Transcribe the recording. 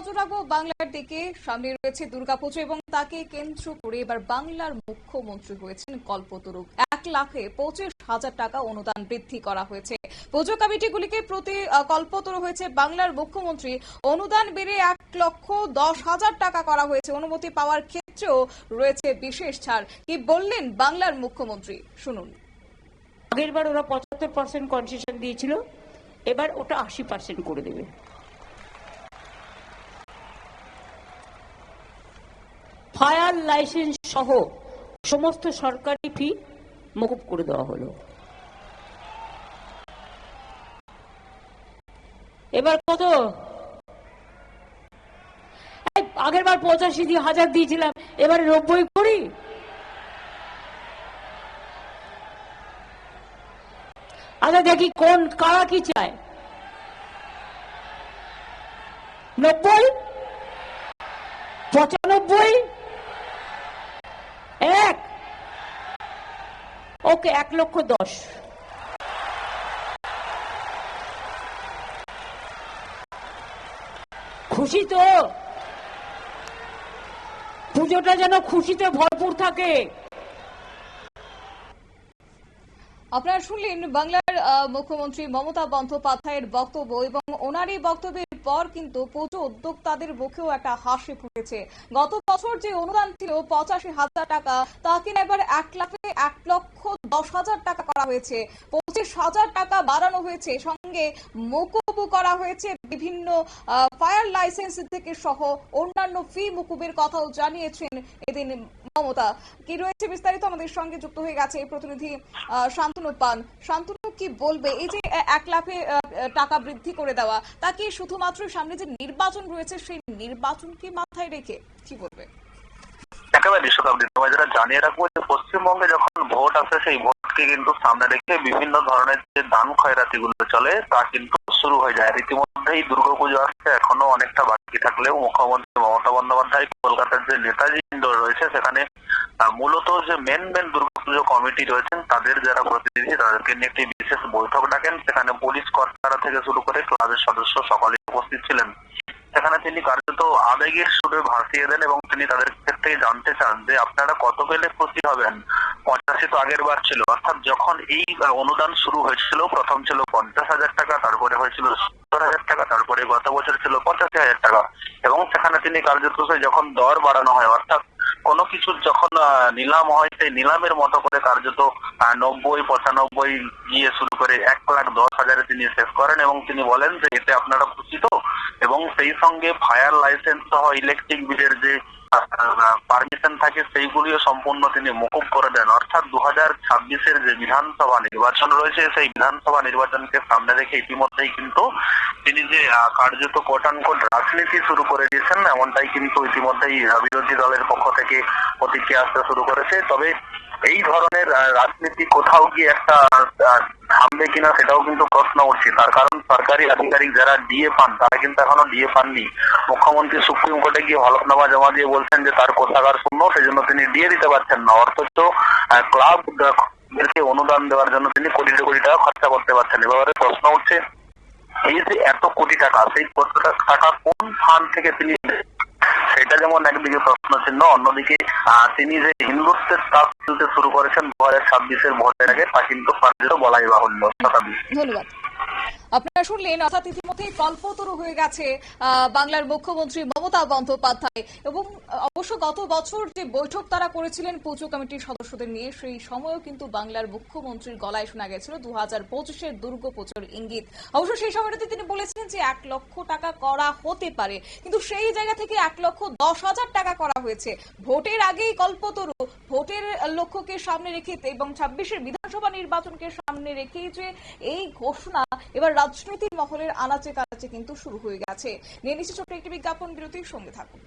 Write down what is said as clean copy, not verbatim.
নজর রাখবো বাংলার দিকে। সামনে রয়েছে দুর্গাপুজো এবং তাকে কেন্দ্র করে এবার বাংলার মুখ্যমন্ত্রী হয়েছেন কল্পতরু। 1,25,000 টাকা অনুদান বৃদ্ধি করা হয়েছে। পুজো কমিটিগুলিকে প্রতি কল্পতরু হয়েছে বাংলার মুখ্যমন্ত্রী। অনুদান বেড়ে 1,10,000 টাকা করা হয়েছে। অনুমতি পাওয়ার ক্ষেত্রেও রয়েছে বিশেষ ছাড়। কি বললেন বাংলার মুখ্যমন্ত্রী, শুনুন। আগের বার ওরা 75% কনসেশন দিয়েছিল, এবার ওটা 80% করে দেবে। ফায়ার লাইসেন্স সহ সমস্ত সরকারি ফি মকুব করে দেওয়া হলো। এবার কত? আগের বার 85,000 দিয়েছিলাম, এবারে 90 করি। আচ্ছা দেখি কোন কারা কি চায়। 90, 95, 1, ওকে 1,10,000। খুশি তো? পুজোটা যেন খুশিতে ভরপুর থাকে। আপনারা শুনলেন বাংলার মুখ্যমন্ত্রী মমতা বন্দ্যোপাধ্যায়ের বক্তব্য এবং ওনার এই বক্তব্যের পর কিন্তু পুজো উদ্যোক্তাদের মুখেও একটা হাসি ফুটেছে। গত বছর যে অনুদান ছিল 85,000 টাকা, তা কিনা এবার 1,10,000 টাকা করা হয়েছে। 25,000 টাকা বাড়ানো হয়েছে, সঙ্গে মকুব করা হয়েছে বিভিন্ন ফায়ার লাইসেন্স থেকে সহ অন্যান্য ফি মকুবের কথাও জানিয়েছেন এদিন মমতা। কি রয়েছে বিস্তারিত, আমাদের সঙ্গে যুক্ত হয়ে গেছে প্রতিনিধি শান্তনু পান। শান্তনু, কি বলবে এই যে 1,00,000 টাকা বৃদ্ধি করে দেওয়া, তা কি শুধুমাত্র সামনে যে নির্বাচন রয়েছে সেই নির্বাচনকে মাথায় রেখে, কি বলবে? একেবারে বিশ্বকাপ যারা জানিয়ে রাখবো যে পশ্চিমবঙ্গে যখন ভোট আসে সেই ভোটকে কিন্তু সামনে রেখে বিভিন্ন ধরনের যে দান খয়রাতি গুলো চলে তা কিন্তু শুরু হয়ে যায়। ইতিমধ্যেই দুর্গাপুজো আসছে, এখনো অনেকটা বাকি থাকলেও মুখ্যমন্ত্রী মমতা বন্দ্যোপাধ্যায় কলকাতার যে নেতাজি ইন্ডোর রয়েছে সেখানে মূলত যে মেন দুর্গাপুজো কমিটি রয়েছেন তাদের যারা প্রতিনিধি তাদেরকে নিয়ে একটি বিশেষ বৈঠক ডাকেন। সেখানে পুলিশ কর্তারা থেকে শুরু করে ক্লাবের সদস্য সকলে উপস্থিত ছিলেন। সেখানে তিনি কার্যত আবেগের সুরে ভাসিয়ে দেন এবং তিনি তাদের থেকে জানতে চান যে আপনারা কত পেলে খুশি হবেন। 85 তো আগের বার ছিল, অর্থাৎ যখন এই অনুদান শুরু হয়েছিল প্রথম ছিল 50,000 টাকা, তারপরে হয়েছিল 70,000 টাকা, তারপরে গত বছর ছিল 85,000 টাকা। এবং সেখানে তিনি কার্যত যখন দর বাড়ানো হয়, অর্থাৎ কোনো কিছু যখন নিলাম হয় সেই নিলামের মতো করে কার্যত 90, 95 গিয়ে শুরু করে 1,10,000 তিনি শেষ করেন এবং তিনি বলেন যে এতে আপনারা খুশি তো। এবং সেই সঙ্গে ফায়ার লাইসেন্স সহ ইলেকট্রিক বিলের যে পারমিশন থাকে সেইগুলিও সম্পূর্ণ তিনি মকুব করে দেন। অর্থাৎ 2026-এর যে বিধানসভা নির্বাচন রয়েছে সেই বিধানসভা নির্বাচনকে সামনে রেখে ইতিমধ্যেই কিন্তু তিনি যে কার্যত কোট অ্যান্ড কোট রাজনীতি শুরু করে দিয়েছেন, এমনটাই কিন্তু ইতিমধ্যেই বিরোধী দলের পক্ষ থেকে প্রতিক্রিয়া আসতে শুরু করেছে। তবে এই ধরনের রাজনীতি কোথাও গিয়ে একটা থামবে কিনা সেটাও কিন্তু প্রশ্ন উঠছে। তার কারণ সরকারি আধিকারিক যারা ডিএ পান তারা কিন্তু এখনো ডিএ পাননি। মুখ্যমন্ত্রী সুপ্রিম কোর্টে গিয়ে হলফনামা জমা দিয়ে বলছেন যে তার কোষাগার শূন্য, সেই জন্য তিনি ডিএ দিতে পারছেন না। অথচ ক্লাবদেরকে অনুদান দেওয়ার জন্য তিনি কোটি কোটি টাকা খরচা করতে পারছেন। এবারে প্রশ্ন উঠছে এই যে এত কোটি টাকা, সেই কোটি টাকা কোন ফান্ড থেকে তিনি, সেটা যেমন একদিকে প্রশ্ন চিহ্ন, অন্যদিকে তিনি যে হিন্দুত্বের তাপ তুলতে শুরু করেছেন 2026-এর ভোটের আগে তা কিন্তু বলাই বাহুল্য। ধন্যবাদ। আপনারা শুনলেন, অর্থাৎ ইতিমধ্যেই কল্পতরু হয়ে গেছে বাংলার মুখ্যমন্ত্রী মমতা বন্দ্যোপাধ্যায়। এবং অবশ্য গত বছর যে বৈঠক তারা করেছিলেন পুজো কমিটির সদস্যদের নিয়ে, সেই সময়ও কিন্তু বাংলার মুখ্যমন্ত্রীর গলায় শোনা গেছিল 2025-এর দুর্গাপুজোর ইঙ্গিত। অবশ্য সেই সময়টাতে তিনি বলেছিলেন যে 1,00,000 টাকা করা হতে পারে, কিন্তু সেই জায়গা থেকে 1,10,000 টাকা করা হয়েছে। ভোটের আগেই কল্পতরু, ভোটের লক্ষ্যকে সামনে রেখে এবং 26-এর বিধানসভা নির্বাচনকে সামনে রেখেই যে এই ঘোষণা এবার রাজনৈতিক মহলের আনাচে কানাচে কিন্তু শুরু হয়ে গেছে। নিয়ে নিচ্ছে ছোট্ট একটি বিজ্ঞাপন বিরতির সঙ্গে থাকুন।